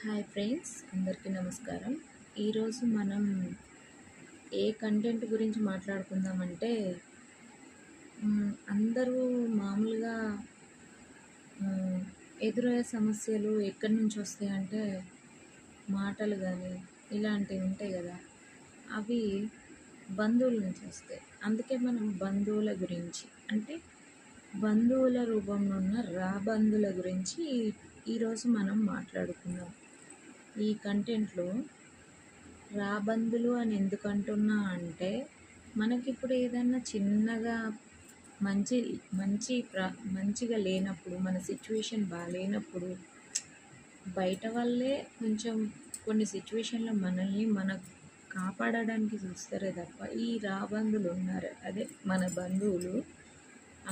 Hi friends, అందరికీ నమస్కారం. ఈరోజు మనం ఏ కంటెంట్ గురించి మాట్లాడుకుందామంటే అందరూ మామూలుగా ఎదురయ్యే సమస్యలు ఎక్కడి నుంచి వస్తాయంటే మాటలు కానీ ఇలాంటివి ఉంటాయి కదా, అవి బంధువుల నుంచి వస్తాయి. అందుకే మనం బంధువుల గురించి అంటే బంధువుల రూపంలో ఉన్న రాబంధుల గురించి ఈరోజు మనం మాట్లాడుకుందాం. ఈ కంటెంట్లో రాబందులు అని ఎందుకు అంటున్నా అంటే, మనకిప్పుడు ఏదన్నా చిన్నగా మంచి మంచి మంచిగా లేనప్పుడు, మన సిచ్యువేషన్ బాగాలేనప్పుడు బయట వాళ్ళే కొంచెం కొన్ని సిచ్యువేషన్లో మనల్ని కాపాడడానికి చూస్తారే తప్ప, ఈ రాబందులు ఉన్నారు, అదే మన బంధువులు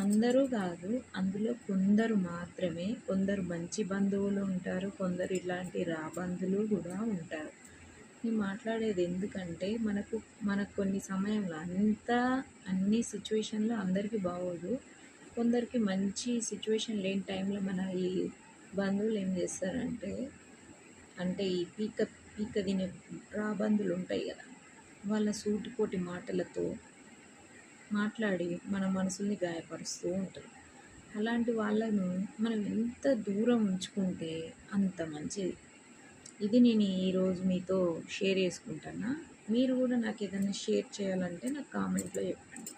అందరూ కాదు, అందులో కొందరు మాత్రమే. కొందరు మంచి బంధువులు ఉంటారు, కొందరు ఇలాంటి రాబందులు కూడా ఉంటారు. నేను మాట్లాడేది ఎందుకంటే, మనకు కొన్ని సమయంలో అన్ని సిచ్యువేషన్లో అందరికీ బాగోదు. కొందరికి మంచి సిచ్యువేషన్ లేని టైంలో మన ఈ బంధువులు ఏం చేస్తారంటే, ఈ పీక పీక తినే రాబందులు ఉంటాయి కదా, వాళ్ళ సూటిపోటి మాటలతో మాట్లాడి మన మనసుల్ని గాయపరుస్తూ ఉంటారు. అలాంటి వాళ్ళను మనం ఎంత దూరం ఉంచుకుంటే అంత మంచిది. ఇది నేను ఈరోజు మీతో షేర్ చేసుకుంటున్నా. మీరు కూడా నాకు ఏదైనా షేర్ చేయాలంటే నాకు కామెంట్లో చెప్పండి.